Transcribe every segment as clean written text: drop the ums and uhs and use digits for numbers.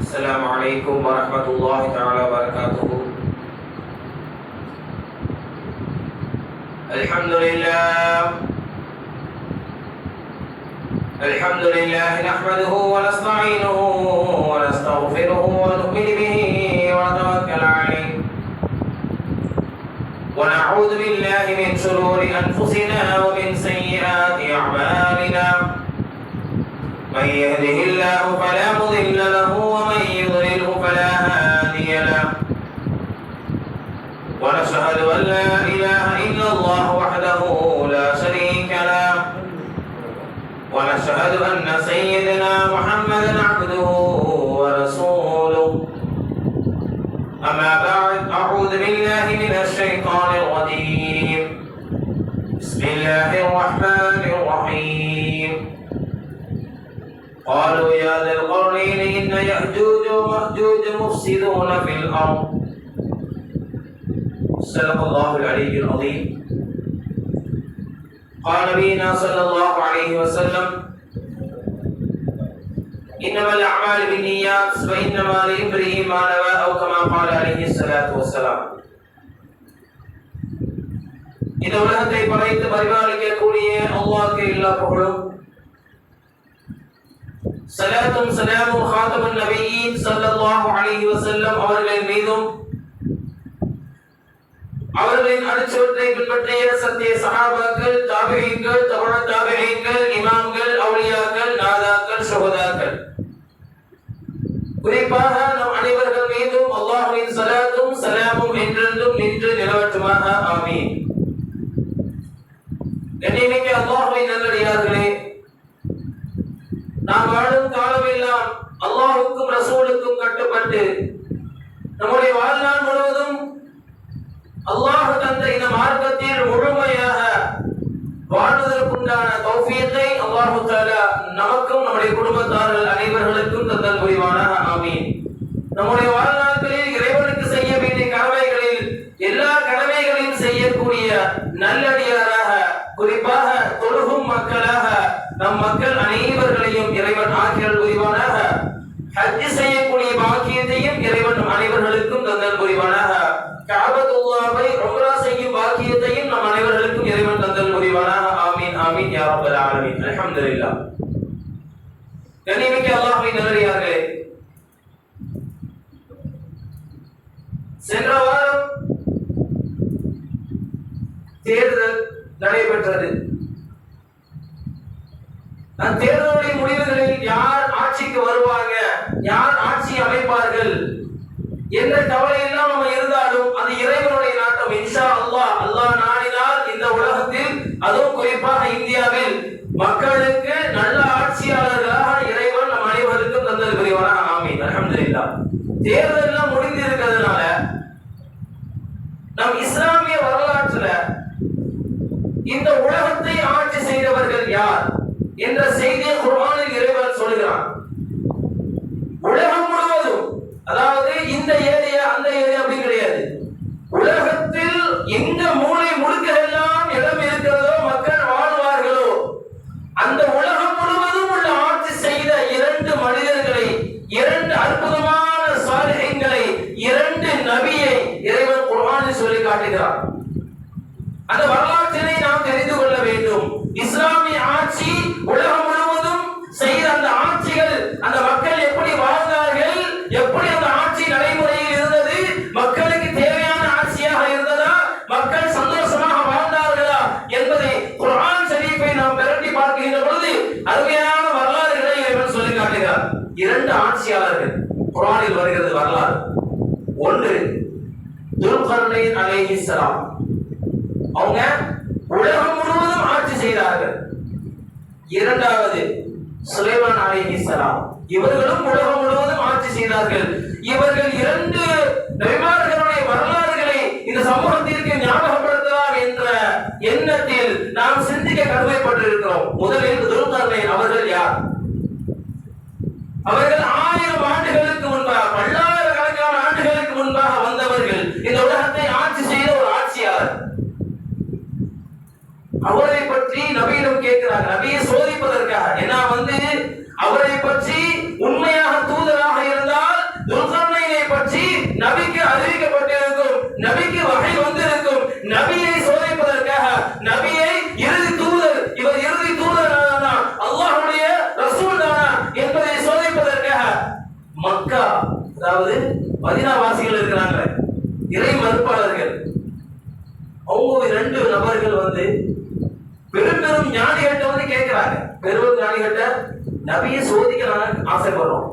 السلام عليكم ورحمة الله تعالى وبركاته. الحمد لله نحمده ونستعينه ونستغفره ونؤمن به ونتوكل عليه ونعوذ بالله من شرور أنفسنا ومن سيئات أعمالنا. من يهده الله فلا مضل له ومن يضلله فلا هادي له. ونشهد أن لا إله إلا الله وحده لا شريك له. ونشهد أن سيدنا محمدا عبده ورسوله. أما بعد، أعوذ بالله من الشيطان الرجيم. بسم الله الرحمن الرحيم. قالوا يا ذا القرنين إن يأجوج ومأجوج مفسدون في الأرض. صدق الله العلي العظيم. قال نبينا صلى الله عليه وسلم: إنما الأعمال بالنيات وإنما لامرئ ما نوى، أو كما قال عليه الصلاة والسلام. இந்த உலகத்தை படைத்து பரிபாலிக்கக்கூடிய அல்லாஹ்வுக்கு எல்லா புகழும், சலாத்தும் சலாமும் ஹாதமுன் நபியீன் ஸல்லல்லாஹு அலைஹி வஸல்லம் அவர்களின் மீதும் அவர்களின் அடிச்சுவட்டை பின்பற்றிய சத்திய சஹாபாக்கள், தாபிஈன்கள், தபஅ தாபிஈன்கள், இமாம்கள், அவுலியாக்கள், நாதாக்கள், ஷுஹதாக்கள், குறிப்பாக நம் அனைவர்கள் மீதும் அல்லாஹ்வின் ஸலாத்தும் சலாமும் என்றென்றும் நின்று நிலவட்டுமாக. ஆமீன். கண்ணியமிக்க அல்லாஹ்வின் நல்லடியார்களே, நாம் வாழும் காலமெல்லாம் அல்லாஹ்வுக்கும் ரசூலுக்கும் கட்டுப்பட்டு நம்முடைய வாழ்நாள் முழுவதும் அல்லாஹ் தந்த இந்த மார்க்கத்தில் முழுமையாக வாழ்வதற்குண்டான தௌஃபீகை அல்லாஹ் தஆலா நமக்கும் நம்முடைய குடும்பத்தார்கள் அனைவர்களுக்கும் தந்தல் புரிவானாக. ஆமீன். நம்முடைய வாழ்நாட்களில் இறைவனுக்கு செய்ய வேண்டிய கடமைகளில் எல்லா கடமைகளையும் செய்யக்கூடிய நல்லடியாராக, குறிப்பாக தொழுகும் மக்களாக நம் மக்கள் அனைவர்களையும் இறைவன் ஆக்கியல் புரிவானாக. ஹஜ் செய்யக்கூடிய பாக்கியத்தையும் இறைவன் அனைவர்களுக்கும் தந்தல் புரிவானாக. கஅபத்துல்லாஹை உம்ரா செய்யும் பாக்கியத்தையும் நம் அனைவர்களுக்கும் இறைவன் தந்தல் புரிவானாக. ஆமீன் ஆமீன் யா ரப்பல் ஆலமீன். அல்ஹம்துலில்லாஹ். கண்ணியமிக்க அல்லாஹ்வின் நல்லடியார்களே, சென்ற வாரம் தேர்தல் நடைபெற்றது. அந்த தேர்தலுடைய முடிவுகளில் யார் ஆட்சிக்கு வருவாங்க, யார் ஆட்சி அமைப்பார்கள் என்ற கவலை எல்லாம் நம்ம இருந்தாலும் அது இறைவனுடைய நாட்டம். இன்ஷா அல்லாஹ், அல்லாஹ் நாடினால் இந்த உலகத்தில், அதுவும் குறிப்பாக இந்தியாவில் மக்களுக்கு நல்ல ஆட்சியாளர்களாக இறைவன் நம் அனைவருக்கும் தந்தல் புரிவானாக. ஆமீன். அல்ஹம்துலில்லாஹ். தேர்தல் எல்லாம் முடிந்து இருக்கிறதுனால நம் இஸ்லாமிய வரலாற்றுல இந்த உலகத்தை ஆட்சி செய்தவர்கள் யார் என்ற செய்தியை குர்ஆனில் இறைவன் சொல்கிறான். உலகம் முழுவதும், அதாவது இந்த ஏரியா அந்த ஏரியா அப்படி கிடையாது, உலகத்தில் எங்க மூலை முடுக்கெல்லாம் இடம் இருக்கிறதோ, மக்கள் வாழ்வார்களோ, அந்த உலகம் முழுவதும் உள்ள ஆட்சி செய்த இரண்டு மனிதர்களை, இரண்டு அற்புதமான சாலிஹீன்களை, இரண்டு நபியை இறைவன் குர்ஆனில் சொல்லி காட்டுகிறார். அந்த வரலாற்றினை நாம் தெரிந்து கொள்ள வேண்டும். இஸ்லாமிய ஆட்சி உலகம் முழுவதும் செய்த அந்த ஆட்சிகள், அந்த மக்கள் எப்படி வாழ்ந்தார்கள், எப்படி அந்த ஆட்சி நடைமுறையில் இருந்தது, மக்களுக்கு தேவையான ஆட்சியாக இருந்ததா, மக்கள் சந்தோஷமாக வாழ்ந்தார்களா என்பதை குர்ஆன் ஷரீஃபை நாம் பிரட்டி பார்க்கின்ற பொழுது அருமையான வரலாறுகளை இறைவன் சொல்லி காட்டுகிறார். இரண்டு ஆட்சியாளர்கள் குர்ஆனில் வருகிறது வரலாறு. ஒன்று துல்கர்னைன் அலைஹிஸ்ஸலாம், அவங்க உலகம் முழுவதும் ஆட்சி செய்தார்கள். இரண்டாவது சுலைமான் அலைஹிஸ்ஸலாம், இவர்களும் உலகம் முழுவதும் ஆட்சி செய்தார்கள். இவர்கள் இரண்டு நபிமார்களுடைய வரலாறுகளை இந்த சமூகத்திற்கு ஞாபகப்படுத்தலாம் என்ற எண்ணத்தில் நாம் சிந்திக்க கடமைப்பட்டிருக்கிறோம். முதலில் துல்கர்னைன் அவர்கள் யார்? அவர்கள் 1000 ஆண்டுகளுக்கு முன்பாக, பல்லாயிரக்கணக்கான ஆண்டுகளுக்கு முன்பாக வந்தவர்கள். இந்த உலகத்தை ஆட்சி செய்த ஒரு ஆட்சியாளர். அவரை பற்றி நபியிடம் கேட்கிறாங்க, நபியை சோதிப்பதற்காக. ஏன்னா அவரை பற்றி உண்மையாக தூதராக இருந்தால் பெரும் பெரும் ஞானிகிட்ட வந்து கேட்கிறாங்க. பெரும் ஞானிகிட்ட நபியை சோதிக்க நாங்க ஆசைப்படுறோம்.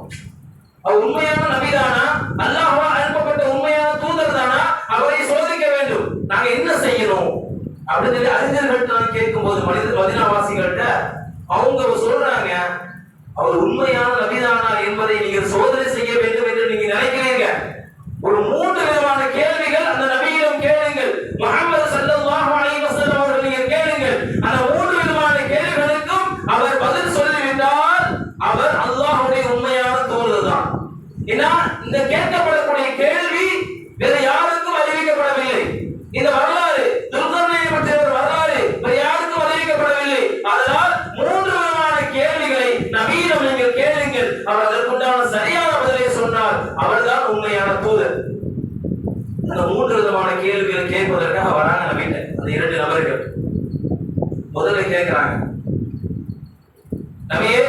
அவர் உண்மையான நபிதானா, அல்லாஹ்வால் அனுப்பப்பட்ட உண்மையான தூதர் தானா, அவரை சோதிக்க வேண்டும், நாங்க என்ன செய்யணும் அப்படின்னு சொல்லி அறிஞர்கள்ட்ட நான் கேட்கும்போது மதீனாவாசிகள்ட்ட அவங்க சொல்றாங்க, அவர் உண்மையான நபிதானா என்பதை நீங்கள் சோதனை செய்ய வேண்டும் என்று நீங்க நினைக்கிறீங்க. ஒரு 3 விதமான கேள்விகள் அந்த நபியிடம் கேளுங்கள். முஹம்மது ஸல்லல்லாஹு அலைஹி வஸல்லம் அவர்கள் நீங்கள் கேளுங்கள். அந்த 3 விதமான கேள்விகளுக்கும் அவர் பதில் சொல்லிவிட்டால் அவர் அல்லாஹ்வுடைய உண்மையான தூதர் தான். ஏன்னா இந்த கேட்கப்படக்கூடிய கேள்வி வேற யாருக்கும் அறிவிக்கப்படவில்லை. இந்த வரலாறு துல்கர்னைனை பற்றிய ஒரு வரலாறு வேற யாருக்கும் அறிவிக்கப்படவில்லை. அதனால் 3 விதமான கேள்விகளை நபியிடம் நீங்கள் கேளுங்கள். அவர் அதற்குண்டான சரியான பதிலை சொன்னால் அவர்தான் உண்மையான தூதர். அந்த 3 விதமான கேள்விகளை கேட்பதற்காக வராங்க நபிட்ட அந்த 2 நபர்கள். முதல்ல கேட்கிறாங்க, நபியே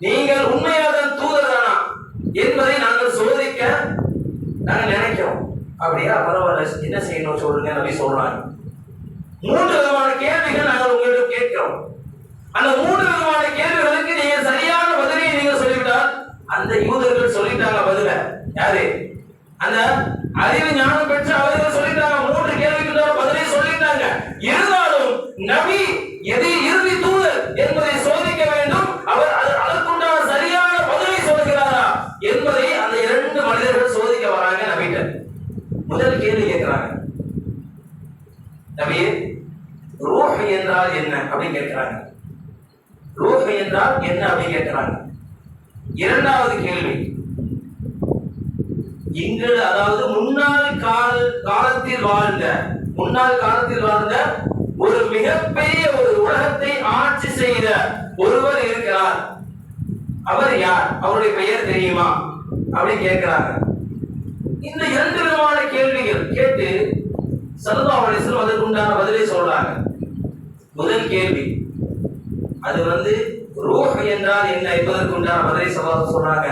நீங்கள் உண்மையான தூதர் தானா என்பதை நாங்கள் சோதிக்க நாங்கள் நினைக்கிறோம். அப்படியா, பரவாயில்ல, என்ன செய்யணும் சொல்லுங்க நபி சொல்றாங்க. 3 விதமான கேள்விகள் நாங்கள் உங்களிடம் கேட்கிறோம். அந்த 3 விதமான கேள்விகளுக்கு நீங்க சரியான பதிலை நீங்க சொல்லிவிட்டால், அந்த யூதர்கள் சொல்லிட்டாங்க பதில. யாரு? அந்த அறிவு ஞானம் பெற்ற அவர்கள் சொல்லிட்டாங்க. 3 கேள்விகளுக்கு பதிலை சொல்லிட்டாங்க. இருந்தாலும் நபி எது இறுதி தூதர் என்பதை சோதிக்க வேண்டும். அவர் அதற்குண்டான சரியான பதிலை சொல்கிறாரா என்பதை அந்த 2 மனிதர்கள் சோதிக்க வராங்க நபிட்ட. முதல் கேள்வி கேட்கிறாங்க, நபியே ரூஹ் என்றால் என்ன அப்படின்னு கேட்கிறாங்க. ரூஹ் என்றால் என்ன அப்படின்னு கேட்கிறாங்க. இரண்டாவது கேள்வி, இங்கு அதாவது முன்னாள் காலத்தில் வாழ்ந்த ஒரு மிகப்பெரிய ஒரு உலகத்தை ஆட்சி செய்த ஒருவர் இருக்கிறார், அவர் யார், அவருடைய பெயர் தெரியுமா அப்படின்னு கேட்கிறாங்க. இந்த 2 விதமான கேள்விகள் கேட்டு ஸல்லல்லாஹு அலைஹி வஸல்லம் அதற்குண்டான பதிலை சொல்றாங்க. முதல் கேள்வி அது ரூஹ் என்றால் என்ன என்பதற்குண்டான பதிலை சொல்றாங்க.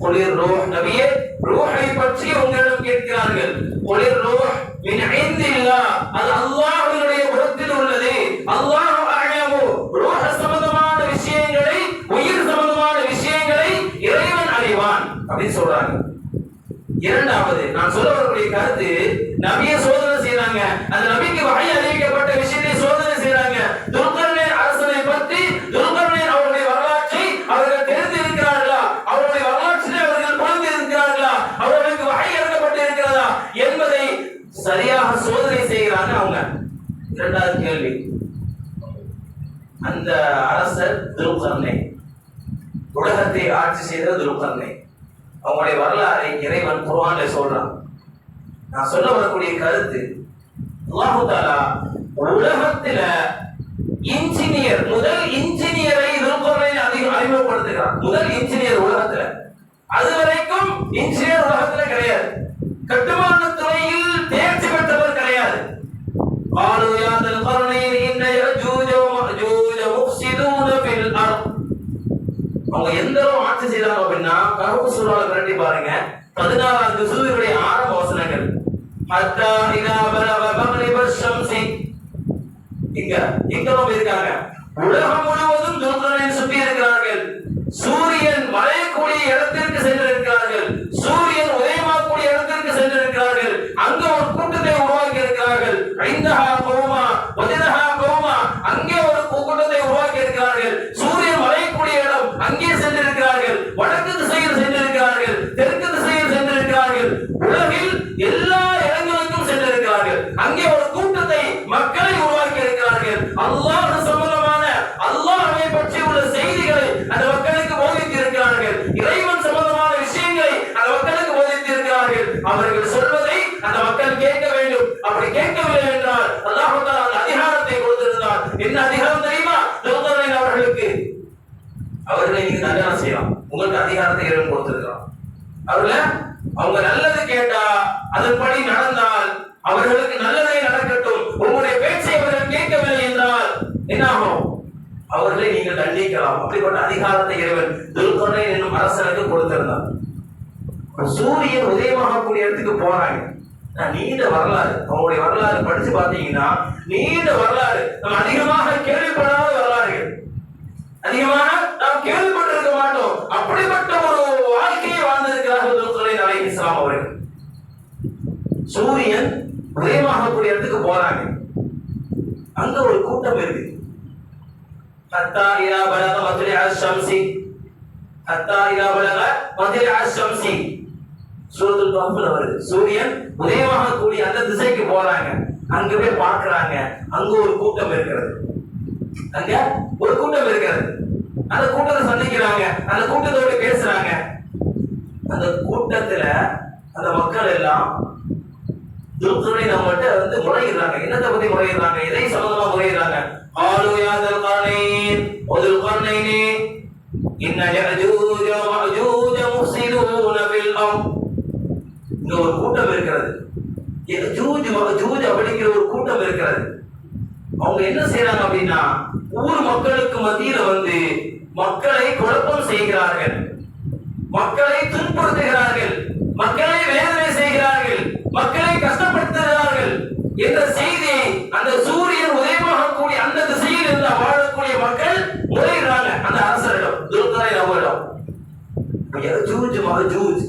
குலிர் ரூஹ், நபியே ரூஹை பற்றி உங்களிடம் கேட்கிறார்கள். குலிர் ரூஹ் மின் இன்தில்லாஹ், அது அல்லாஹ்வுடைய புறத்தில் உள்ளது. அல்லாஹு அஅலமு, ரூஹ் சம்பந்தமான விஷயங்களை, உயிர் சம்பந்தமான விஷயங்களை இறைவன் அறிவான் அப்படி சொல்றாங்க. இரண்டாவது நான் சொல்ல வரக்கூடிய கருத்து, நபியை சோதனை செய்றாங்க. அந்த நபிக்கு வஹய் அறிவிக்கப்பட்ட விஷயத்தை சோதனை செய்றாங்க. துல்கர்னைன் அரசனை பற்றி, துல்கர்னைன் அவருடைய வரலாற்றை அவர்கள் தெரிந்திருக்கிறார்களா, அவருடைய வரலாற்றில் அவர்கள் புரிந்திருக்கிறார்களா, அவர்களுக்கு வஹய் இறக்கப்பட்டு இருக்கிறதா என்பதை சரியாக சோதனை செய்கிறாங்க அவங்க. இரண்டாவது கேள்வி, அந்த அரசர் துல்கர்னைன், உலகத்தை ஆட்சி செய்த துல்கர்னைன், அவங்களுடைய வரலாறை இறைவன் குர்ஆன்ல சொல்றான். நான் சொல்ல வரக்கூடிய கருத்து, அல்லாஹ் தஆலா உலகத்துல இன்ஜினியர், முதல் இன்ஜினியரை துல்கர்னைன் அறிமுகப்படுத்துகிறார். முதல் இன்ஜினியர் உலகத்துல, அதுவரைக்கும் இன்ஜினியர் உலகத்துல கிடையாது. கட்டுமான துறையில் தேர்ச்சி பெற்றவர் கிடையாது. قالوا يا ذا القرنين إن يأجوج ومأجوج مفسدون في الأرض. அவங்க எந்த அளவு ஆட்சி செய்யறாங்க அப்படின்னா, கஹஃப் சூரால கரண்டி பாருங்க, 16வது சூராவுடைய ஆரம்ப வசனங்கள். ஹத்தா இதா பலக மக்ரிப ஷம்ஸி, எங்க இருக்காங்க, உலகம் முழுவதும் துல்கர்னைன் சுற்றி இருக்கிறார்கள். சூரியன் மறையக்கூடிய இடத்திற்கு சென்றிருக்கிறார்கள், சூரியன் உதயமாகக்கூடிய இடத்திற்கு சென்றிருக்கிறார்கள். அங்க ஒரு கூட்டத்தை உருவாக்கி இருக்கிறார்கள். ஐந்தஹா கௌமா வஜதஹா கௌமா, அங்கே ஒரு கூட்டத்தை உருவாக்கி இருக்கிறார்கள். சூரியன் மறையக்கூடிய இடம் அங்கே சென்றிருக்கிறார்கள். வடக்கு திசையில் சென்றிருக்கிறார்கள், தெற்கு திசையில் சென்றிருக்கிறார்கள். உலகில் எல்லா இடங்களுக்கும் சென்றிருக்கிறார்கள். அங்கே ஒரு கூட்டத்தை, மக்களை உருவாக்கி இருக்கிறார்கள். அல்லாஹ் சம்பந்தமான, அல்லாஹ்வை பற்றி உள்ள செய்திகளை அந்த மக்களுக்கு போதித்து இருக்கிறார்கள். இறைவன் சம்பந்தமான விஷயங்களை அந்த மக்களுக்கு போதித்து இருக்கிறார்கள். அவர்கள் சொல்வதை அந்த மக்கள் கேட்க வேண்டும். அப்படி கேட்கவில்லை என்றால் அல்லாஹ் தஆலா அந்த அதிகாரத்தை கொடுத்திருந்தார். என்ன அதிகாரம் தெரியுமா? துல்கர்னைன் அவர்களுக்கு, அவர்களை நீங்க தண்டனை செய்யலாம், உங்களுக்கு அதிகாரத்தை இறைவன் கொடுத்திருக்கிறான். அவங்க நல்லது கேட்டா அதன்படி நடந்தால் அவர்களுக்கு நல்லதே நடக்கட்டும். உங்களுடைய பேச்சை அவர்கள் கேட்கவில்லை என்றால் என்ன ஆகும்? அவர்களை நீங்கள் தண்டிக்கலாம். அப்படிப்பட்ட அதிகாரத்தை இறைவன் துல்கர்னைன் என்னும் அரசனுக்கு கொடுத்திருந்தார். சூரியன் உதயமாகக்கூடிய இடத்துக்கு போறாங்க. நீண்ட வரலாறு, அவங்களுடைய வரலாறு படிச்சு பார்த்தீங்கன்னா நீண்ட வரலாறு, நம்ம அதிகமாக கேள்விப்படாத வரலாறுகள், அதிகமாக நாம் கேள்விப்பட்டிருக்க மாட்டோம். அப்படிப்பட்ட ஒரு வாழ்க்கையை வாழ்ந்திருக்கிறார்கள் துல்கர்னைன் அலைஹிஸ்ஸலாம் அவர்கள். சூரியன் உதயமாகக்கூடிய இடத்துக்கு போறாங்க. அங்க ஒரு கூட்டம் இருக்கு. ஹத்தா இலா பலக மத்லிஅ ஷம்ஸி, ஹத்தா இலா பலக மத்லிஅ ஷம்ஸி, சூரத்துல் கஹ்ஃப்ல வருது. சூரியன் உதயமாகக்கூடிய அந்த திசைக்கு போறாங்க. அங்க போய் பார்க்கறாங்க, அங்க ஒரு கூட்டம் இருக்கிறது. அங்க ஒரு கூட்டம் இருக்கிறது. அந்த கூட்டத்தை சந்திக்கிறாங்க, அந்த கூட்டத்தோட பேசுறாங்க. அந்த கூட்டத்துல அந்த மக்கள் எல்லாம் துல்கர்னைன் நம்மகிட்ட வந்து முறையிடுறாங்க. என்னத்தை பத்தி முறையிடுறாங்க? எதை சம்பந்தமா முறையிடுறாங்க? ஆலு யா துல்கர்னைன் ஓ துல்கர்னைனே இன்ன யஜூஜ வ மஜூஜ முஃஸிலூன ஃபில் அர்த். இங்க ஒரு கூட்டம் இருக்கிறது. யஜூஜ் மஜூஜ் அப்படிங்கிற ஒரு கூட்டம் இருக்கிறது. அவங்க என்ன செய்யறாங்க அப்படின்னா, ஊர் மக்களுக்கு மத்தியில வந்து மக்களை குழப்பம் செய்கிறார்கள், மக்களை துன்புறுத்துகிறார்கள், மக்களை வேதனை செய்கிறார்கள், மக்களை கஷ்டப்படுத்துகிறார்கள் என்ற செய்தியை அந்த சூரியன் உதயமாகக்கூடிய அந்த திசையில் இருந்து வாழக்கூடிய மக்கள் முறையிடுறாங்க அந்த அரசரிடம், துல்கர்னைன் அவரிடம். யஜூஜ் மஜூஜ்,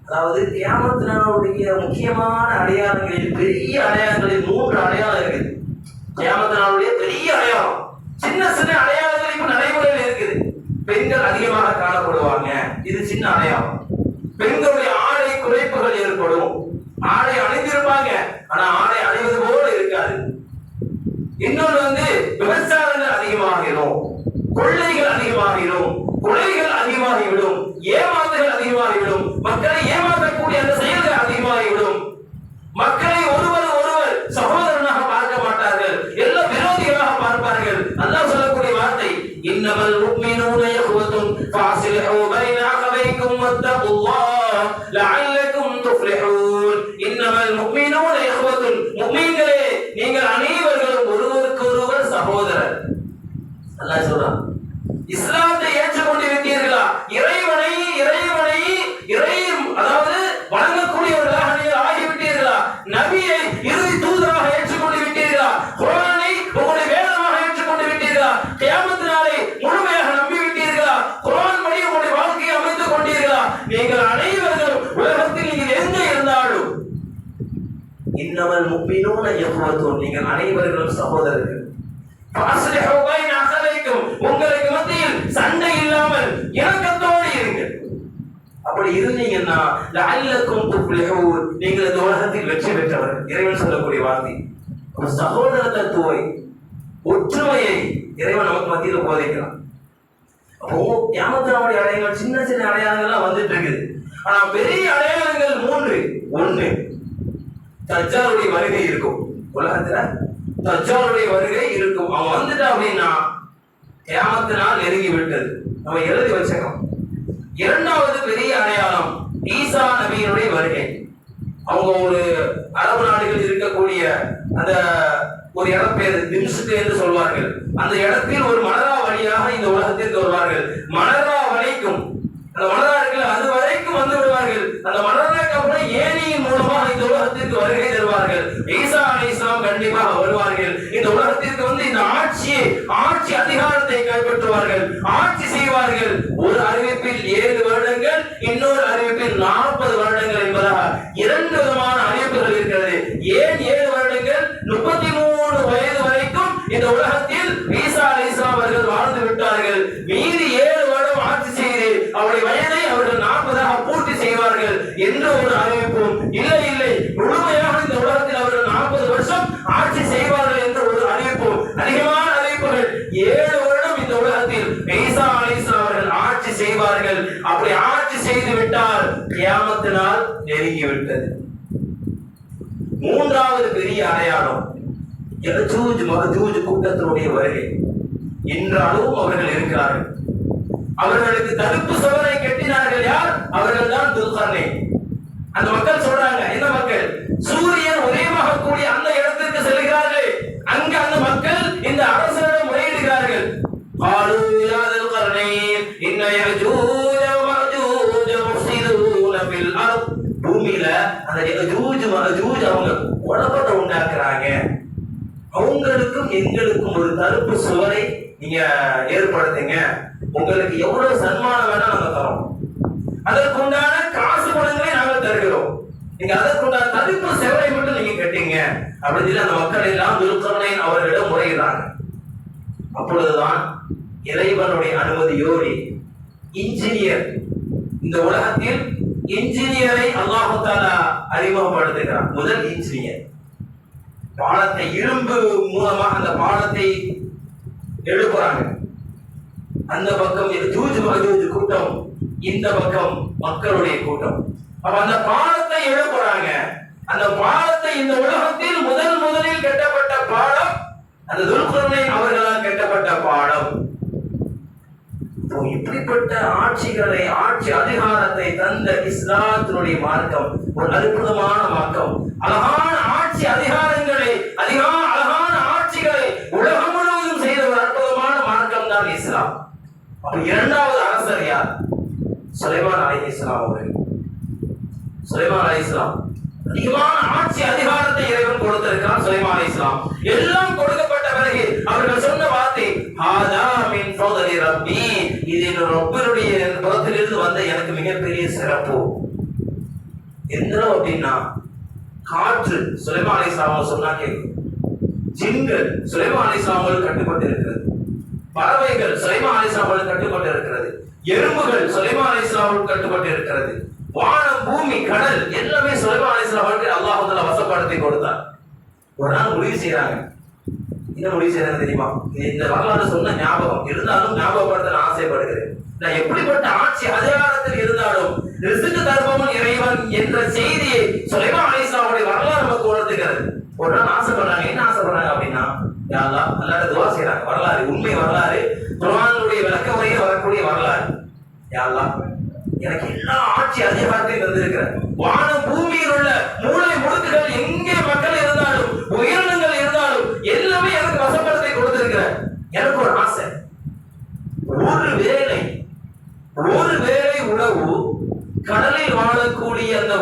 அதாவது கியாமத் நாளுடைய முக்கியமான அடையாளங்களில், பெரிய அடையாளங்களில் 3 அடையாளம் இருக்குது. கியாமத் நாளுடைய பெரிய அடையாளம், சின்ன சின்ன அடையாளங்கள் இப்ப நடைமுறையில் இருக்குது. பெண்கள் அதிகமாக காணப்படுவாங்க, இது சின்ன அடையாளம். பெண்களுடைய ஆடை குறைப்புகள் ஏற்படும். ஆடை அணிந்திருப்பாங்க, ஆனா ஆடை அணிவது போல இருக்காது. இன்னொன்று வந்து விபச்சாரங்கள் அதிகமாகிடும், கொள்ளைகள் அதிகமாகிடும், கொலைகள் அதிகமாகிவிடும், ஏமாத்துகள் அதிகமாகிவிடும், மக்களை ஏமாற்றக்கூடிய அந்த செயல்கள் அதிகமாகிவிடும். மக்களை ஒருவர் சகோதரனாக பார்க்க மாட்டார்கள், எல்லாம் விரோதிகளாக பார்ப்பார்கள். அல்லாஹ் சொல்லக்கூடிய வார்த்தை, இன்னமல் முஃமினூன இஹ்வத்துன் ஃபஅஸ்லிஹூ பைன அகவைக்கும் வத்தகுல்லாஹ் லஅல்லகும் துஃப்லிஹூன். இன்னமல் முஃமினூன இஹ்வத்துன், முஃமின்களே நீங்கள் அனைவரும் ஒருவருக்கொருவர் சகோதரர். அல்லாஹ் சொல்றான், இஸ்லாத்தை ஏற்றுக்கொண்டு விட்டீர்களா? இறைவனை அதாவது வணங்கக்கூடியவர்களாக நீங்கள் ஆகிவிட்டீர்களா? நபியை இறுதி தூதராக ஏற்றுக்கொண்டு விட்டீர்களா? குர்ஆனை உங்களுடைய வேதமாக ஏற்றுக்கொண்டு விட்டீர்களா? கியாமத் நாளை முழுமையாக நம்பி விட்டீர்களா? குர்ஆன் படி உங்களுடைய வாழ்க்கையை அமைத்துக் கொண்டீர்களா? நீங்கள் அனைவரும் உலகத்தில் நீங்கள் எங்க இருந்தாலும் இன்னமல் முஃமினூன இஹ்வத்துன், நீங்கள் அனைவரும் சகோதரர்கள். ஃபஅஸ்லிஹூ பைன அகவைக்கும், உங்களுக்கு மத்தியில் சண்டை இல்லாமல் இணக்கத்தோடு இருங்கள். அப்படி இருந்தீங்கன்னா லஅல்லகும் துஃப்லிஹூன், நீங்கள் இந்த உலகத்தில் வெற்றி பெற்றவர்கள். இறைவன் சொல்லக்கூடிய வார்த்தை, ஒரு சகோதரத்துவத்தை, ஒற்றுமையை இறைவன் நமக்கு மத்தியில் போதிக்கிறான். அப்போ கியாமத் நாளுடைய அடையாளங்கள் சின்ன சின்ன அடையாளங்கள்லாம் வந்துட்டு இருக்குது. ஆனா பெரிய அடையாளங்கள் 3. 1, தஜ்ஜாலுடைய வருகை இருக்கும். உலகத்துல தஜ்ஜாலுடைய வருகை இருக்கும். அவன் வந்துட்டா அப்படின்னா கியாமத் நாள் நெருங்கி விட்டது, நம்ம எழுதி வச்சுக்கணும். 2வது பெரிய அடையாளம் ஈசா நபியினுடைய வருகை. அவங்க ஒரு அரபு நாடுகளில் இருக்கக்கூடிய அந்த ஒரு இடம் பேரு திம்ஸ்க் என்று சொல்வார்கள். அந்த இடத்தில் ஒரு மணரா வழியாக இந்த உலகத்திற்கு வருவார்கள். மணரா வரைக்கும், அந்த மணரா இருக்குல்ல, அது வரைக்கும் வந்து விடுவார்கள். அந்த மணராக்கு அப்புறம் ஏணியின் மூலமாக இந்த உலகத்திற்கு வருகை தருவார்கள். ஈசா அலைஹிஸ்ஸலாம் கண்டிப்பாக வருவார்கள். இந்த உலகத்திற்கு வந்து இந்த ஆட்சி அதிகாரத்தை கைப்பற்றுவார்கள், ஆட்சி செய்வார்கள். ஒரு அறிவிப்பில் 7 வருடங்கள், இன்னொரு அறிவிப்பில் 40 வருடங்கள் என்பதாக 2 விதமான அறிவிப்புகள் இருக்கிறது. ஏன் 7 வருடங்கள்? 33 வயது வரைக்கும் இந்த உலகத்தில் ஈசா அலைஹிஸ்ஸலாம் அவர்கள் வாழ்ந்து விட்டார்கள். மீதி 7 வருடம் ஆட்சி செய்து அவருடைய வயதை அவர்கள் 40ஆக பூர்த்தி செய்வார்கள் என்று ஒரு அறிவிப்பும், இல்லை முழுமையாக இந்த உலகத்தில் அவர்கள் 40 வருஷம் ஆட்சி செய்வார்கள் என்று ஒரு அறிவிப்பும், அதிகமான அறிவிப்புகள். 7 வருடம் இந்த உலகத்தில் ஈசா அலைஹிஸ்ஸலாம் அவர்கள் ஆட்சி செய்வார்கள். அப்படி ஆட்சி செய்து விட்டால் கியாமத் நாள் நெருங்கி விட்டது. 3வது பெரிய அடையாளம் யஜூஜ் மஜூஜ் கூட்டத்தினுடைய வருகை. இன்றாலும் அவர்கள் இருக்கிறார்கள். அவர்களுக்கு தடுப்பு சுவரை கட்டினார்கள். யார்? அவர்கள் தான் துல்கர்னைன். அந்த மக்கள் சொல்றாங்க, என்ன மக்கள்? சூரியன் உதயமாகக்கூடிய அந்த இடத்திற்கு செல்கிறார்கள். அங்க அந்த மக்கள் இந்த அரசரிடம் முறையிடுகிறார்கள். قالوا يا ذا القرنين إن يأجوج ومأجوج مفسدون في الأرض. பூமியில அந்த யஜூஜ் அவங்களுக்கும் எங்களுக்கும் ஒரு தடுப்பு சுவரை நீங்க ஏற்படுத்துங்க, உங்களுக்கு எவ்வளவு சன்மானம் வேணா நாங்க தரோம், அதற்குண்டான காசு பணங்களை நாங்கள் தருகிறோம், நீங்க அதற்குண்டான தடுப்பு சுவரை மட்டும் நீங்க கட்டிங்க அப்படின்னு சொல்லி அந்த மக்கள் எல்லாம் துல்கர்னைன் அவர்களிடம் முறையிடுறாங்க. அப்பொழுதுதான் இறைவனுடைய அனுமதியோடு இன்ஜினியர், இந்த உலகத்தில் இன்ஜினியரை அல்லாஹ் தஆலா அறிமுகப்படுத்துகிறார். முதல் இன்ஜினியர் பாலத்தை இரும்பு மூலமாக அந்த பாலத்தை எழுப்புறாங்க. அந்த பக்கம் ஜூஜ் மஜூஜ் கூட்டம், இந்த பக்கம் மக்களுடைய கூட்டம். அப்ப அந்த பாலத்தை எழுப்புறாங்க. அந்த பாலத்தை இந்த உலகத்தில் முதலில் கட்டப்பட்ட பாலம் அந்த துல்கர்னைன் அவர்களால் கட்டப்பட்ட பாலம். இப்படிப்பட்ட ஆட்சிகளை, ஆட்சி அதிகாரத்தை தந்த இஸ்லாத்தினுடைய மார்க்கம் ஒரு அற்புதமான மார்க்கம். அழகான ஆட்சி அதிகாரங்களை, அழகான ஆட்சிகளை உலகம் முழுவதும் செய்த ஒரு அற்புதமான மார்க்கம் தான் இஸ்லாம். அப்ப இரண்டாவது அரசர் யார்? சுலைமான் அலைஹிஸ்ஸலாம் அவர்கள். சுலைமான் அலைஹிஸ்ஸலாம் அதிகமான ஆட்சி அதிகாரத்தை இறைவன் கொடுத்திருக்கிறான். சுலைமான் அலைஹிஸ்ஸலாம் எல்லாம் கொடுக்கப்பட்ட பிறகு அவர்கள் சொன்ன வார்த்தை, ஹாதா மின் ஃபضل ரப்பி, இது என் ரப்பினுடைய புறத்திலிருந்து வந்த எனக்கு மிகப்பெரிய சிறப்பு. என்ன அப்படின்னா, காற்று சுலைமான் அலைஹிஸ்ஸலாம் சொன்னா கேட்கும், ஜின்கள் சுலைமான் அலைஹிஸ்ஸலாம் கட்டுப்பட்டு இருக்கிறது, பறவைகள் சுலைமான் அலைஹிஸ்ஸலாம் கட்டுப்பட்டு இருக்கிறது, எறும்புகள் சுலைமான் அலைஹிஸ்ஸலாம் கட்டுப்பட்டு இருக்கிறது, வானம் பூமி கடல் எல்லாமே சுலைமான் அலைஹிஸ்ஸலாம் அல்லாஹ் தஆலா வசப்படுத்தி கொடுத்தார். ஒரு நாள் முடிவு செய்யறாங்க. என்ன முடிவு செய்யறாங்க தெரியுமா? இந்த வரலாறு சொன்ன ஞாபகம் இருந்தாலும் ஞாபகப்படுத்த நான் ஆசைப்படுகிறேன். நான் எப்படிப்பட்ட ஆட்சி அதிகாரத்தில் இருந்தாலும் ரிஸ்க் தருபவன் இறைவன் என்ற செய்தியை சுலைமான் அலைஹிஸ்ஸலாமுடைய வரலாறு நமக்கு உணர்த்துகிறது. ஒரு நாள் ஆசைப்படுறாங்க. என்ன ஆசைப்படுறாங்க அப்படின்னா, யா அல்லாஹ், அல்லாஹ்ட்ட துஆ செய்றாங்க. வரலாறு, உண்மை வரலாறு, குர்ஆனுடைய விளக்க உரையில் வரக்கூடிய வரலாறு. யா அல்லாஹ், எனக்கு எல்லா ஆட்சி அதிகாரத்தையும் தந்திருக்கிற, வானம் பூமியில் உள்ள மூளை முடுக்குகள் எங்கே மக்கள் இருந்தாலும் உயிரினங்கள் இருந்தாலும் எல்லாமே எனக்கு வசப்படுத்தி கொடுத்திருக்கிற. எனக்கு ஒரு ஆசை, ஒரு வேளை உணவு கடலில் வாழக்கூடிய அந்த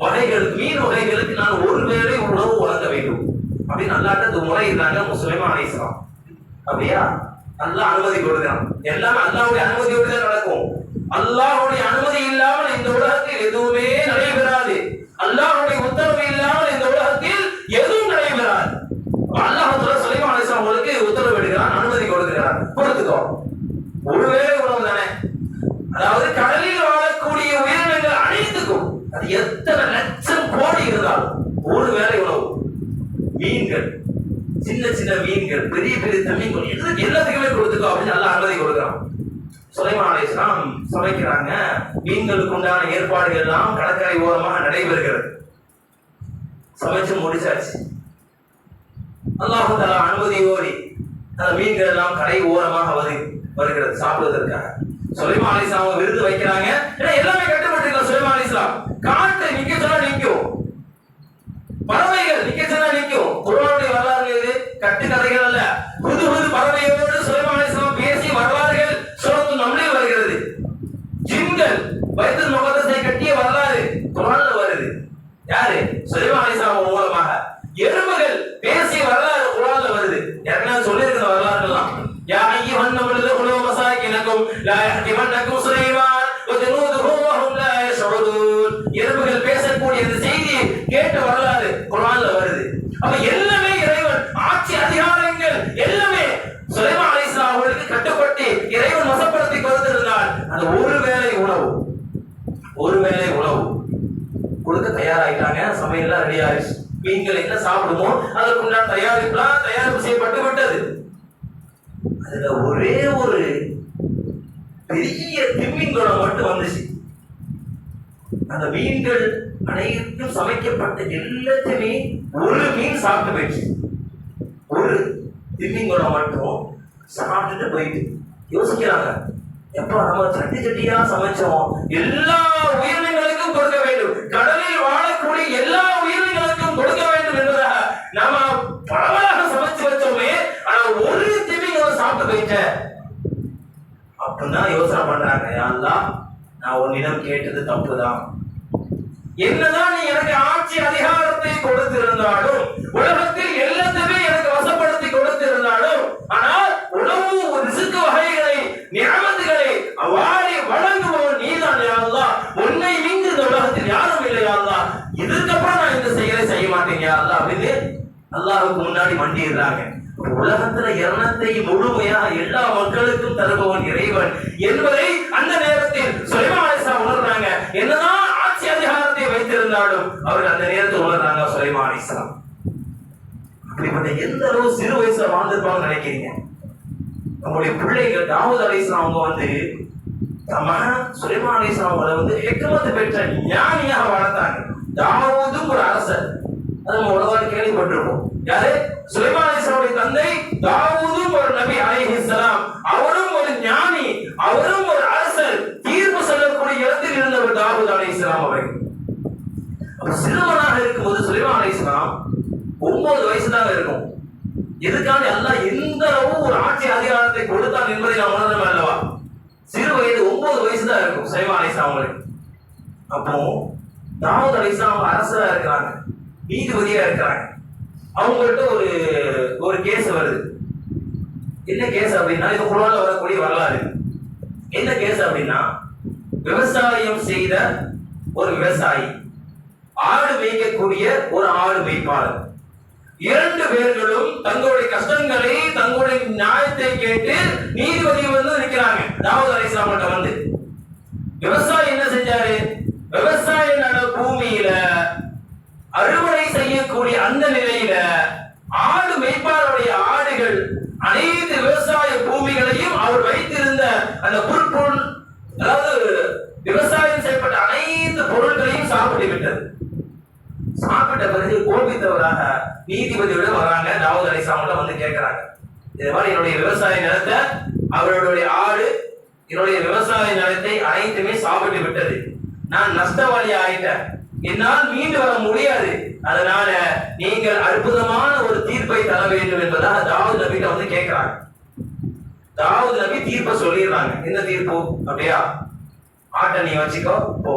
வகைகள், மீன் வகைகளுக்கு நான் ஒரு வேளை உணவு வழங்க வேண்டும் அப்படின்னு அல்லாஹ்ட்ட முறையிடுறாங்க சுலைமான் அலைஹிஸ்ஸலாம். அப்படியா? அல்லாஹ் அனுமதி கொடுக்கிறான். எல்லாமே அல்லாஹ்வுடைய அனுமதியோடு தான் நடக்கும். அல்லாஹ்வுடைய அனுமதி இல்லாமல் இந்த உலகத்தில் எதுவுமே நடைபெறாது. அல்லாஹ்வுடைய உத்தரவு இல்லாமல் இந்த உலகத்தில் எதுவும் நடைபெறாது. அல்லாஹ் தஆலா சுலைமான் அலைஹிஸ்ஸலாம் அவர்களுக்கு உத்தரவு இடுகிறான், அனுமதி கொடுக்கிறான். கொடுத்துக்கோ, ஒருவேளை உணவு தானே, அதாவது கடலில் வாழக்கூடிய உயிரினங்கள் அனைத்துக்கும், அது எத்தனை லட்சம் கோடி இருந்தாலும் ஒரு வேளை உணவு. மீன்கள், சின்ன சின்ன மீன்கள், பெரிய பெரிய மீன்கள் எல்லாத்துக்குமே கொடுத்துக்கோ அப்படின்னு நல்லா அனுமதி கொடுக்கிறான். சுலைமான் அலைஹிஸ்ஸலாம் சமைக்கிறாங்க. மீன்களுக்கு உண்டான ஏற்பாடுகள் எல்லாம் கடற்கரை ஓரமாக நடைபெறுகிறது. சமைச்சு முடிச்சாச்சு. அல்லாஹ் தஆலா அனுமதியோடு அந்த மீன்கள் எல்லாம் கடை ஓரமாக வருகிறது சாப்பிடுவதற்காக. சுலைமான் அலைஹிஸ்ஸலாம் விருது வைக்கிறாங்க. எல்லாமே கட்டுப்பட்டு சுலைமான் அலைஹிஸ்ஸலாம் காட்டு நிக்க சொன்னா நிக்கும், பறவைகள் நிக்க சொன்னா நிக்கும். குர்ஆனுடைய வரலாறு இது, கட்டுக்கதைகள் அல்ல. புது பறவையோடு சுலைமான் அலைஹிஸ்ஸலாம் பேசி வரலாறுகள் சூரத்துல் நம்லில் வருகிறது. ஜின்கள் பைத்துல் முகத்தஸை கட்டிய வரலாறு குர்ஆன்ல வருது. யாரு? சுலைமான் அலைஹிஸ்ஸலாம் மூலமாக. எறும்புகள் பேசிய வரலாறு குர்ஆன்ல வருது. ஏற்கனவே சொல்லியிருக்கிற வரலாறுலாம். யா அய்யுஹன் நம்லு துகுலு மசாகினக்கும் லா யஹ்திமன்னக்கும் சுலைமான் வ ஜுனூதுஹு வ ஹும் லா யஷ்உரூன். எறும்புகள் பேசக்கூடிய இந்த செய்தியை கேட்ட வரலாறு குர்ஆன்ல வருது. அப்ப எல்லாமே இறைவன் ஆட்சி அதிகாரங்கள் எல்லாமே சுலைமான் அலைஹிஸ்ஸலாம் அவர்களுக்கு கட்டுப்பட்டு இறைவன் வசப்படுத்தி கொடுத்திருந்தால் அந்த ஒருவேளை உணவு கொடுக்க தயாராயிட்டாங்க. சமையல்லாம் ரெடி ஆயிடுச்சு. மீன்கள் என்ன சாப்பிடுமோ அதற்குண்டான தயாரிப்பு செய்யப்பட்டு விட்டது. அதுல ஒரே ஒரு பெரிய திமிங்கலம் மட்டும் வந்துச்சு. அந்த மீன்கள் அனைத்தும் சமைக்கப்பட்ட எல்லாத்தையுமே ஒரு மீன் சாப்பிட்டு போயிடுச்சு. ஒரு திமிங்கலம் மட்டும் சாப்பிட்டுட்டு போயிட்டு யோசிக்கிறாங்க, எப்ப நம்ம சட்டியா சமைச்சோம், எல்லா உயிரினங்களுக்கும் கொடுக்க வேண்டும், கடலில் வாழக்கூடிய எல்லா உயிரினங்களுக்கும் கொடுக்க வேண்டும் என்பதாக நாம பரவலாக சமைச்சு வச்சோமே, ஆனா ஒரு திமிங்கலம் சாப்பிட்டு போயிட்ட அப்படின்னா யோசனை பண்றாங்க. யா அல்லாஹ், நான் உன்னிடம் கேட்டது தப்புதான். என்னதான் நீ எனக்கு ஆட்சி அதிகாரத்தை கொடுத்திருந்தாலும் உலகத்தில் எல்லாத்தையுமே எனக்கு மண்டிடுறாங்க. உலகத்துல இரணத்தை முழுமையாக எல்லா மக்களுக்கும் தருபவன் இறைவன் என்பதை அந்த நேரத்தில் சுலைமான் அலைஹிஸ்ஸலாம் உணர்றாங்க. என்னதான் ஆட்சி அதிகாரத்தை வைத்திருந்தாலும் அவர்கள் அந்த நேரத்தில் உணர்றாங்க சுலைமான் அலைஹிஸ்ஸலாம். அப்படிப்பட்ட எந்த அளவு சிறு வயசுல வாழ்ந்திருப்பாங்க நினைக்கிறீங்க? நம்முடைய பிள்ளைகள் தாவூத் அலைஹிஸ்ஸலாம் அவங்க வந்து மகன் சுலைமான் அலைஹிஸ்ஸலாம் அவங்களை ஹிக்மத் பெற்ற ஞானியாக வளர்த்தாங்க. தாவூதும் ஒரு அரசர், அது நம்ம உலகம் கேள்விப்பட்டிருப்போம். யாரு? சுலைமான் அலைஹிஸ்ஸலாமுடைய தந்தை தாவூதும் ஒரு நபி அலைஹிஸ்ஸலாம், அவரும் ஒரு ஞானி, அவரும் ஒரு அரசர், தீர்ப்பு சொல்லக்கூடிய இடத்தில் இருந்தவர் தாவூத் அலைஹிஸ்ஸலாம் அவர்கள். சிறுவனாக இருக்கும்போது சுலைமான் அலைஹிஸ்ஸலாம் 9 வயசு தான் இருக்கும். எதுக்காக அல்லாஹ் எந்த அளவு ஒரு ஆட்சி அதிகாரத்தை கொடுத்தான் என்பதை நாம் உணரணும் அல்லவா? சிறு வயது 9 வயசு தான் இருக்கும் சுலைமான் அலைஹிஸ்ஸலாம் அவங்களுக்கு. அப்போ தாவூத் அலைஹிஸ்ஸலாம் அரசரா இருக்கிறாங்க, நீதிபதியா இருக்கிறாங்க. அவங்கள்ட்ட ஒரு கேஸ் வருது. என்ன கேஸ் அப்படின்னா, இது குர்ஆன்ல வரக்கூடிய வரலாறு. என்ன கேஸ் அப்படின்னா, விவசாயம் செய்த ஒரு விவசாயி, ஆடு மேய்க்கக்கூடிய ஒரு ஆடு மேய்ப்பாளர், 2 பேர்களும் தங்களுடைய கஷ்டங்களை தங்களுடைய நியாயத்தை கேட்டு நீதிபதி வந்து நிற்கிறாங்க தாவூத் அலைஹிஸ்ஸலாம் வந்து. விவசாயி என்ன செஞ்சாரு? விவசாய நல பூமியில அறுவடை செய்யக்கூடிய அந்த நிலையில ஆடு மேய்ப்பாளருடைய ஆடுகள் அனைத்து விவசாய பூமிகளையும் அவர் வைத்திருந்த அந்த பொருட்பொருள், அதாவது விவசாயம் செய்யப்பட்ட அனைத்து பொருட்களையும் சாப்பிட்டு விட்டது. சாப்பிட்ட பிறகு கோபித்தவராக நீதிபதியோட வராங்க. தாவூத் அலைஹிஸ்ஸலாம் வந்து கேட்கிறாங்க, இது மாதிரி என்னுடைய விவசாய நிலத்தை, அவருடைய ஆடு, என்னுடைய விவசாய நிலத்தை அனைத்துமே சாப்பிட்டு விட்டது. நான் நஷ்டவாளி ஆயிட்டேன், என்னால் மீண்டு வர முடியாது. அதனால நீங்கள் அற்புதமான ஒரு தீர்ப்பை தர வேண்டும் என்பதாக தாவூத் நபிட்ட வந்து கேட்கிறாங்க. தாவூத் நபி தீர்ப்பை சொல்லிடுறாங்க. என்ன தீர்ப்பு? அப்படியா, ஆட்டை நீ வச்சுக்கோ போ,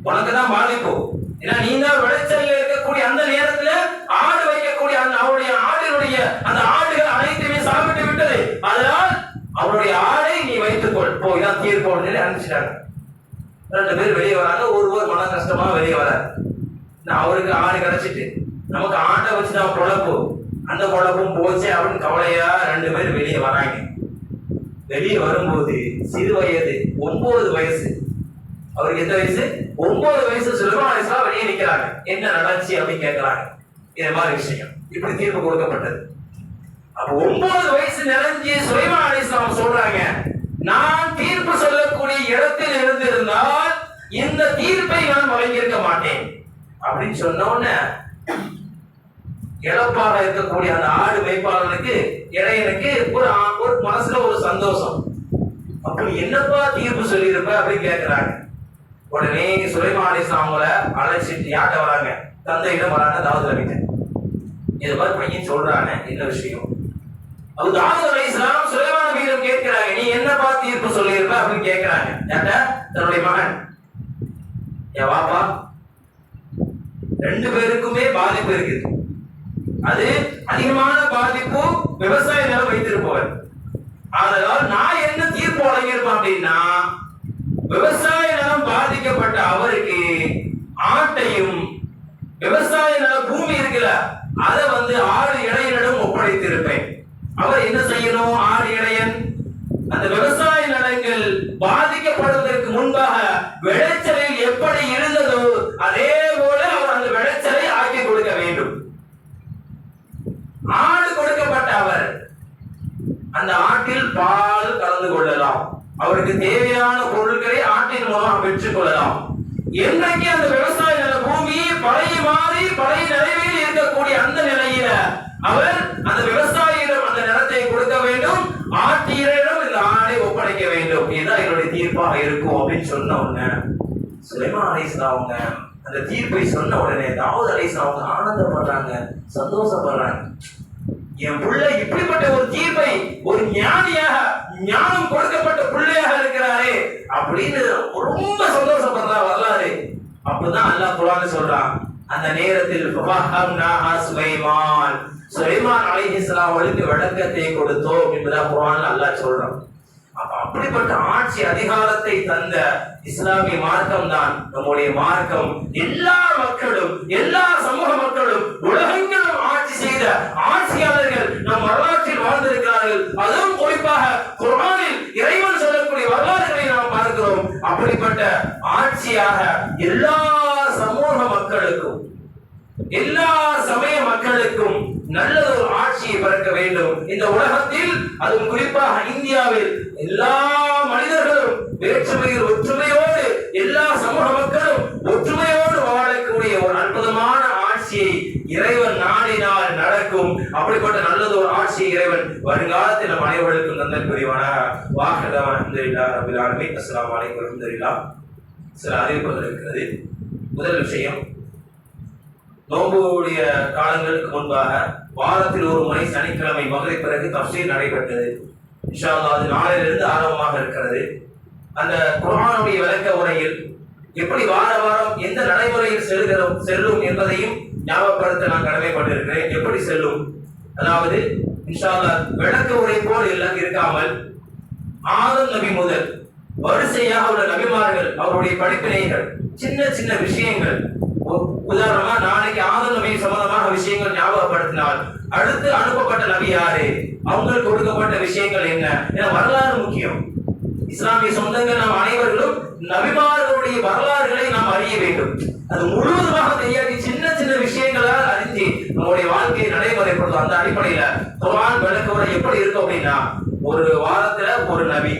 உனக்குதான் பாதிப்பு. ஏன்னா நீ தான் விளைச்சல் இருக்கக்கூடிய அந்த நேரத்துல ஆடு வைக்கக்கூடிய அந்த அவருடைய ஆடினுடைய அந்த ஆடுகள் அனைத்துமே சாப்பிட்டு விட்டது. அதனால் அவருடைய ஆடை நீ வைத்துக்கொள் போ, இதான் தீர்ப்பு அனுப்பிச்சிட்டாங்க. 2 பேர் வெளியே வராங்க. ஒருவர் மன கஷ்டமா வெளியே வராரு. அவருக்கு ஆடு கிடைச்சிட்டு நமக்கு ஆட்டை வச்சுதான் பொழப்பு, அந்த பொழப்பும் போச்சு அப்படின்னு கவலையா 2 பேர் வெளியே வராங்க. வெளியே வரும்போது சிறு வயது 9 வயசு, அவருக்கு எந்த வயசு? 9 வயசு சுலைமான் அலைஹிஸ்ஸலாம் வெளியே நிக்கிறாங்க. என்ன நடந்துச்சு அப்படின்னு கேட்கிறாங்க. இது மாதிரி விஷயம் இப்படி தீர்ப்பு கொடுக்கப்பட்டது. அப்ப 9 வயசு நிறைஞ்சி சுலைமான் அலைஹிஸ்ஸலாம் சொல்றாங்க, நான் தீர்ப்பு சொல்லக்கூடிய இடத்தில் இருந்திருந்தால் இந்த தீர்ப்பை நான் வழங்கியிருக்க மாட்டேன் அப்படின்னு சொன்ன உடனே இழப்பாக இருக்கக்கூடிய அந்த ஆடு மேய்ப்பாளனுக்கு இடையனுக்கு ஒரு மனசுல ஒரு சந்தோஷம். அப்படி என்னப்பா தீர்ப்பு சொல்லியிருப்ப அப்படின்னு கேட்கிறாங்க. உடனே சுலைமான் அலைஹிஸ்ஸலாம் அவங்கள அழைச்சிட்டு யார்கிட்ட வராங்க? தந்தையிடம் வராங்க, தாவூத் நபிட்ட. இது மாதிரி பையன் சொல்றாங்க, என்ன விஷயம்? அது தாவூத் அலைஹிஸ்ஸலாம் சுலைமான் நபியிடம் கேட்கிறாங்க, நீ என்னப்பா தீர்ப்பு சொல்லியிருப்ப அப்படின்னு கேட்கிறாங்க. யார்ட்ட? தன்னுடைய மகன். என் வாப்பா 2 பேருக்குமே பாதிப்பு இருக்குது. அது அதிகமான பாதிப்பு விவசாய நிலம் வைத்திருப்பவர். அதனால் நான் என்ன தீர்ப்பு வழங்கியிருப்பேன் அப்படின்னா, விவசாய நிலம் பாதிக்கப்பட்ட அவருக்கு ஆட்டையும் விவசாய நில பூமி இருக்குல்ல அதை வந்து ஆடு இடையனிடம் ஒப்படைத்திருப்பேன். அவர் என்ன செய்யணும்? ஆடு இடையன் அந்த விவசாய நிலங்கள் பாதிக்கப்படுவதற்கு முன்பாக விளைச்சலில் எப்படி இருந்ததோ அதே போல அவர் அந்த விளைச்சலை ஆக்கி கொடுக்க வேண்டும். ஆடு கொடுக்கப்பட்ட அவர் அந்த ஆட்டில் பால் கலந்து கொள்ளலாம், அவருக்கு தேவையான பொருட்களை ஆட்டின் மூலம் பெற்றுக் கொள்ளலாம். என்றைக்கு அந்த விவசாய நில பூமி பழைய மாறி பழைய நிலையில் இருக்கக்கூடிய அந்த நிலையில அவர் அந்த விவசாயியிடம் அந்த நிலத்தை கொடுக்க வேண்டும், ஆட்டியரிடம் இந்த ஆடை ஒப்படைக்க வேண்டும். இதுதான் என்னுடைய தீர்ப்பாக இருக்கும் அப்படின்னு சொன்ன உடனே சுலைமான் அலைஹிஸ்ஸலாம் அவங்க அந்த தீர்ப்பை சொன்ன உடனே தாவூத் அலைஹிஸ்ஸலாம் அவங்க ஆனந்தப்படுறாங்க, சந்தோஷப்படுறாங்க. என் பிள்ளை இப்படிப்பட்ட ஒரு தீர்ப்பை ஒரு ஞானியாக ஞானம் கொடுக்கப்பட்ட பிள்ளையாக இருக்கிறாரே அப்படின்னு ரொம்ப சந்தோஷப்படுறா வரலாறு. அப்பதான் அல்லாஹ் குர்ஆன்ல சொல்றான், அந்த நேரத்தில் சுலைமான் அலைஹிஸ்ஸலாம் அவர்களுக்கு விளக்கத்தை கொடுத்தோம் என்பதா குர்ஆன்ல அல்லாஹ் சொல்றான். அப்படிப்பட்ட ஆட்சி அதிகாரத்தை தந்த இஸ்லாமிய மார்க்கம் தான் நம்முடைய மார்க்கம். எல்லா மக்களும், எல்லா சமூக மக்களும், உலகெங்கிலும் ஆட்சி செய்த ஆட்சியாளர்கள் நம் வரலாற்றில் வாழ்ந்திருக்கிறார்கள். அதுவும் குறிப்பாக குர்ஆனில் இறைவன் சொல்லக்கூடிய வரலாறுகளை நாம் பார்க்கிறோம். அப்படிப்பட்ட ஆட்சியாக எல்லா சமூக மக்களுக்கும், எல்லா சமய மக்களுக்கும் நல்ல ஒரு ஆட்சியை பிறக்க வேண்டும். இந்த உலகத்தில், அதுவும் குறிப்பாக இந்தியாவில், எல்லா மனிதர்களும் வேற்றுமையில் ஒற்றுமையோடு, எல்லா சமூக மக்களும் ஒற்றுமையோடு வாழக்கூடிய ஒரு அற்புதமான ஆட்சியை இறைவன் நாடினால் நடக்கும். அப்படிப்பட்ட நல்லது ஒரு ஆட்சியை இறைவன் வருங்காலத்தில் நம் அனைவருக்கும் தந்தல் புரிவானாக. வாஹிதா அல்ஹம்துலில்லாஹி ரப்பில் ஆலமீன். அஸ்ஸலாமு அலைக்கும் வரஹ்மத்துல்லாஹ். சில அறிவிப்புகள் இருக்கிறது. முதல் விஷயம், நோன்புடைய காலங்களுக்கு முன்பாக வாரத்தில் ஒரு முறை சனிக்கிழமை மகரிப் பிறகு தஃப்சீர் நடைபெற்றது. இன்ஷா அல்லாஹ் அது நாளையிலிருந்து ஆரம்பமாக இருக்கிறது. அந்த குர்ஆனுடைய விளக்க உரையில் எப்படி வார வாரம் எந்த நடைமுறையில் செல்லும் என்பதையும் ஞாபகப்படுத்த நான் கடமைப்பட்டிருக்கிறேன். எப்படி செல்லும், அதாவது இன்ஷா அல்லாஹ் விளக்க உரை போல் எல்லாம் இருக்காமல் ஆதம் நபி முதல் வரிசையாக உள்ள நபிமார்கள் அவருடைய படிப்பினைகள், சின்ன சின்ன விஷயங்கள், உதாரணமா நாளைக்கு ஆதம் நபி சம்பந்தமாக விஷயங்கள் ஞாபகப்படுத்தினால் அடுத்து அனுப்பப்பட்ட நபி யாரு, அவங்களுக்கு கொடுக்கப்பட்ட விஷயங்கள் என்ன என வரலாறு முக்கியம். இஸ்லாமிய சொந்தங்கள் நாம் அனைவர்களும் நபிமார்களுடைய வரலாறுகளை நாம் அறிய வேண்டும். அது முழுவதுமாக தெரியாத சின்ன சின்ன விஷயங்களால் அறிஞ்சு நம்முடைய வாழ்க்கையை நடைமுறைப்படுத்தும். அந்த அடிப்படையில குர்ஆன் விளக்க உரை எப்படி இருக்கும் அப்படின்னா, ஒரு வாரத்துல ஒரு நபி,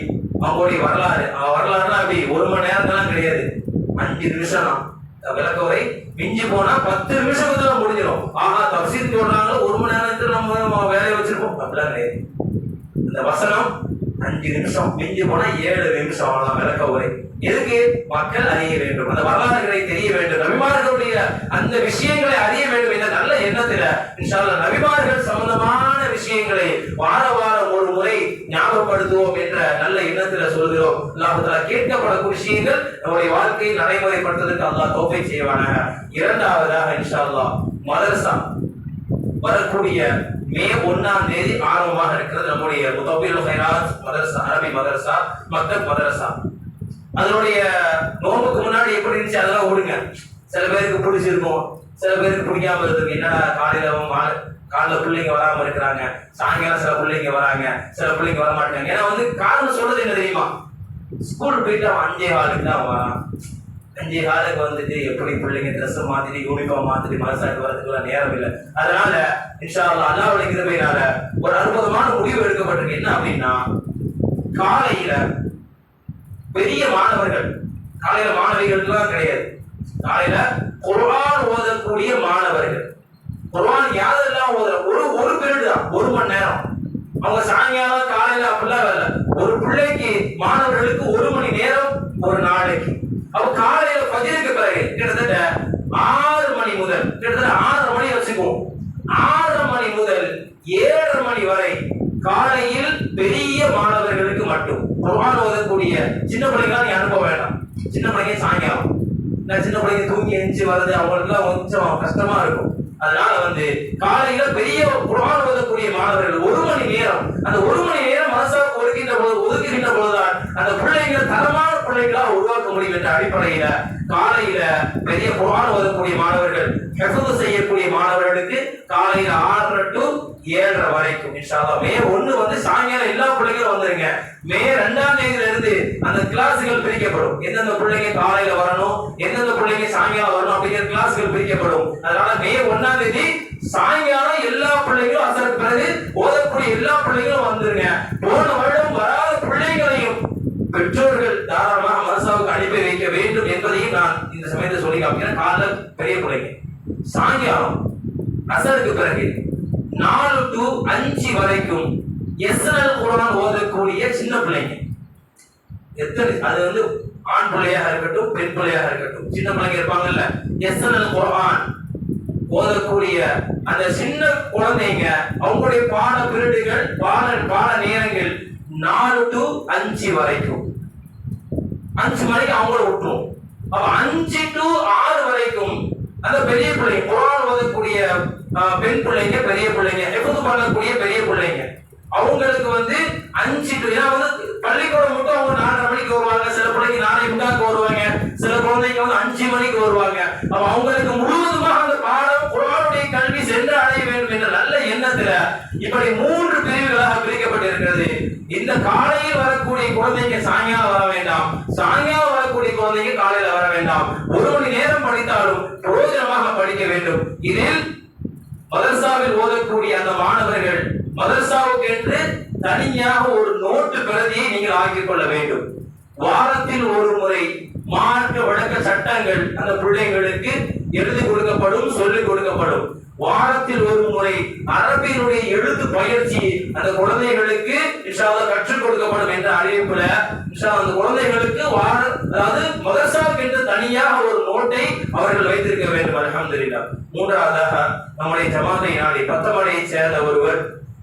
அவங்களுடைய வரலாறுனா அப்படி ஒரு மணி நேரம்லாம் கிடையாது, 5 நிமிஷம் தான் விளக்க உரை. மிஞ்சி போனா 10 நிமிஷத்துல முடிஞ்சிடும். ஆஹா, தஃப்சீர் சொல்றாங்க, 1 மணி நேரத்துல நம்ம வேலையை வச்சிருப்போம், அப்படிலாம் கிடையாது. இந்த வசனம் 5 நிமிஷம், மிஞ்சி போனா 7 நிமிஷம் அவ்வளவுதான் விளக்க உரை. எதுக்கு? மக்கள் அறிய வேண்டும், அந்த வரலாறுகளை தெரிய வேண்டும், நபிமார்களுடைய அந்த விஷயங்களை அறிய வேண்டும் என்ற நல்ல எண்ணத்துல இன்ஷா அல்லாஹ் நபிமார்கள் சம்பந்தமான விஷயங்களை வார வாரம் ஒரு முறை ஞாபகப்படுத்துவோம் என்ற நல்ல எண்ணத்துல சொல்கிறோம். அல்லாஹ் தஆலா கேட்கப்படக்கூடிய விஷயங்கள் நம்முடைய வாழ்க்கையில் நடைமுறைப்படுத்துவதற்கு அல்லாஹ் தௌஃபீக் செய்வானாக. இரண்டாவதாக இன்ஷா அல்லாஹ் மதரசா வரக்கூடிய மே 1ஆம் தேதி ஆரம்பமாக இருக்கிறது. நம்முடைய முத்தபில் ஹைராத் மதரசா, அரபி மதரசா, மக்தப் மதரசா. அதனுடைய நோம்புக்கு முன்னாடி எப்படி இருந்துச்சு அதெல்லாம் விடுங்க. சில பேருக்கு பிடிச்சிருக்கும், சில பேருக்கு பிடிக்காம இருக்கு. என்னடா காலையில பிள்ளைங்க வராம இருக்கிறாங்க, சாயங்காலம் சில பிள்ளைங்க வராங்க, சில பிள்ளைங்க வர மாட்டாங்க. ஏன்னா காரணம் சொல்றது என்ன தெரியுமா, ஸ்கூல் போயிட்டு அவன் 5:15 தான் வரான். 5:15 வந்துட்டு எப்படி பிள்ளைங்க ட்ரெஸ் மாத்திட்டு யூனிஃபார்ம் மாத்திட்டு மனசாட்டு வரதுக்குலாம் நேரம் இல்லை. அதனால இன்ஷா அல்லாஹ் அல்லாஹ்வுடைய கிருபையினால ஒரு அற்புதமான முடிவு எடுக்கப்பட்டிருக்கு. என்ன அப்படின்னா, காலையில பெரிய மாணவர்கள், காலையில மாணவிகளுக்குலாம் கிடையாது, காலையில குர்ஆன் ஓதக்கூடிய மாணவர்கள், குர்ஆன் யாரெல்லாம் ஓதுற ஒரு பீரியட் தான், 1 மணி நேரம். அவங்க சாயங்காலம் காலையில அப்படிலாம் வரல. ஒரு பிள்ளைக்கு மாணவர்களுக்கு 1 மணி நேரம் ஒரு நாளைக்கு. அப்ப காலையில ஃபஜ்ருக்கு பிறகு கிட்டத்தட்ட 6 மணி முதல், கிட்டத்தட்ட 6:30 மணி வச்சுக்குவோம், 6:30 மணி முதல் 7:30 மணி வரை காலையில் பெரிய மாணவர்களுக்கு மட்டும் குர்ஆன் ஓதக்கூடிய. சின்ன பிள்ளைங்க நீ அனுப்ப வேண்டாம், சின்ன பிள்ளைங்க சாயங்காலம், சின்ன பிள்ளைங்க தூங்கி எஞ்சி வர்றது அவங்களுக்குலாம் கொஞ்சம் கஷ்டமா இருக்கும். அதனால காலையில பெரிய குர்ஆன் ஓதக்கூடிய மாணவர்கள் 1 மணி நேரம், அந்த 1 மணி நேரம் மனசாக ஒதுக்குகின்ற பொழுதுதான் அந்த பிள்ளைகள் தரமான பிள்ளைகளா உருவாக்க முடியும் என்ற அடிப்படையில காலையில பெரிய குர்ஆன் ஓதக்கூடிய மாணவர்கள், ஹிஃப்ஸ் செய்யக்கூடிய மாணவர்களுக்கு காலையில 6:30 to 7:30 வரைக்கும் இன்ஷா அல்லாஹ். மே 1 சாயங்காலம் எல்லா பிள்ளைகளும் வந்துருங்க. மே 2ஆம் தேதியில இருந்து அந்த கிளாஸ்கள் பிரிக்கப்படும். எந்தெந்த பிள்ளைங்க காலையில வரணும், எந்தெந்த பிள்ளைங்க சாயங்காலம் வரணும் அப்படிங்கிற கிளாஸ்கள் பிரிக்கப்படும். அதனால மே 1ஆம் தேதி சாயங்காலம் எல்லா பிள்ளைகளும் அசருக்கு பிறகு ஓதக்கூடிய எல்லா பிள்ளைகளும் வந்துருங்க. போன வருடம் வராத பிள்ளைகளையும் பெற்றோர்கள் தாராளமாக மதரசாவுக்கு அனுப்பி வைக்க வேண்டும் என்பதையும் நான் இந்த சமயத்தை சொல்லி காமிக்கிறேன். காலைல பெரிய பிள்ளைங்க, சாயங்காலம் அசருக்கு பிறகு 4 to 5 வரைக்கும் எஸ்எல் குர்ஆன் ஓதக்கூடிய சின்ன பிள்ளைங்க. எத்தனை, அது ஆண் பிள்ளையாக இருக்கட்டும் பெண் பிள்ளையாக இருக்கட்டும், சின்ன பிள்ளைங்க இருப்பாங்கல்ல, எஸ்எல் குர்ஆன் ஓதக்கூடிய அந்த சின்ன குழந்தைங்க, அவங்களுடைய பாட பீரியடுகள், பாட நேரங்கள் 4 to 5 வரைக்கும். 5 மணிக்கு அவங்கள விட்டுரும். அப்ப 5 to 6 வரைக்கும் அந்த பெரிய பிள்ளைங்க, குர்ஆன் ஓதக்கூடிய பெண் பிள்ளைங்க, பெரிய பிள்ளைங்க, ஹிஃப்ஸ் பண்ணக்கூடிய பெரிய பிள்ளைங்க, அவங்களுக்கு வந்து 5 to ஏன்னா வந்து பள்ளிக்கூடம் மட்டும் அவங்க 4:30 மணிக்கு வருவாங்க, சில பிள்ளைங்க 4:45 வருவாங்க, சில குழந்தைங்க வந்து 5 மணிக்கு வருவாங்க. அப்ப அவங்களுக்கு முழுவதுமாக அந்த பாடம் குர்ஆனுடைய கல்வி சென்று அடைய வேண்டும் என்ற நல்ல எண்ணத்துல இப்படி 3 பிரிவுகளாக பிரிக்கப்பட்டிருக்கிறது. இந்த காலையில் வரக்கூடிய குழந்தைங்க சாயங்காலம் வர வேண்டாம், சாயங்காலம் வரக்கூடிய குழந்தைங்க காலையில வர வேண்டாம். 1 மணி நேரம் படித்தாலும் பிரயோஜனமாக படிக்க வேண்டும். இதில் மதரசாவில் ஓதக்கூடிய அந்த மாணவர்கள் மதரசாவுக்கு என்று தனியாக ஒரு நோட்டு பிரதியை நீங்கள் ஆக்கிக் கொள்ள வேண்டும். வாரத்தில் ஒரு முறை மார்க்க வழக்க சட்டங்கள் அந்த பிள்ளைங்களுக்கு எழுதி கொடுக்கப்படும், சொல்லிக் கொடுக்கப்படும். வாரத்தில் ஒரு முறை அரபியினுடைய எழுத்து பயிற்சி அந்த குழந்தைகளுக்கு இன்ஷா அல்லாஹ் கற்றுக் கொடுக்கப்படும் என்ற அறிவிப்புல இன்ஷா அந்த குழந்தைகளுக்கு அதாவது மதரசாவுக்கு என்று தனியாக ஒரு நோட்டை அவர்கள் வைத்திருக்க வேண்டும். அல்ஹம்துலில்லாஹ். மூன்றாவதாக நம்முடைய ஜமாத்தை நாடி பத்தமடையை சேர்ந்த ஒருவர்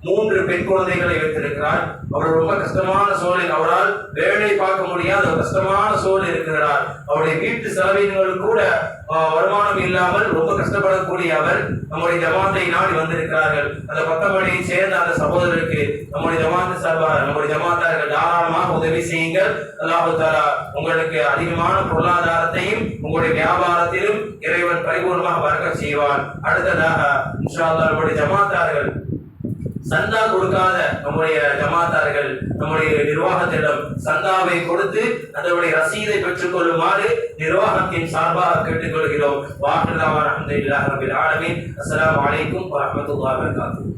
3 பெண் குழந்தைகளை வைத்திருக்கிறார். அவர் ரொம்ப கஷ்டமான சூழலில், அவரால் வேலை பார்க்க முடியாத ஒரு கஷ்டமான சூழல் இருக்கிறார். அவருடைய வீட்டு செலவினங்கள் கூட வருமானம் இல்லாமல் ரொம்ப கஷ்டப்படக்கூடிய அவர் நம்முடைய ஜமாத்தை நாடி வந்திருக்கிறார்கள். அந்த பத்தமடையை சேர்ந்த அந்த சகோதரருக்கு நம்முடைய ஜமாத்து சார்பாக நம்முடைய ஜமாத்தார்கள் தாராளமாக உதவி செய்யுங்கள். அல்லாஹ் தஆலா உங்களுக்கு அதிகமான பொருளாதாரத்தையும் உங்களுடைய வியாபாரத்திலும் இறைவன் பரிபூர்ணமாக பரக்கத் செய்வான். அடுத்ததாக இன்ஷா அல்லாஹ் நம்முடைய ஜமாத்தார்கள் சந்தா கொடுக்காத நம்முடைய ஜமாத்தார்கள் நம்முடைய நிர்வாகத்திடம் சந்தாவை கொடுத்து அதனுடைய ரசீதை பெற்றுக் கொள்ளுமாறு நிர்வாகத்தின் சார்பாக கேட்டுக்கொள்கிறோம். வாஹிர் தஅவானா அல்ஹம்துலில்லாஹி ரப்பில் ஆலமீன். அஸ்ஸலாமு அலைக்கும் வரஹ்மத்துல்லாஹி வபரகாத்துஹு.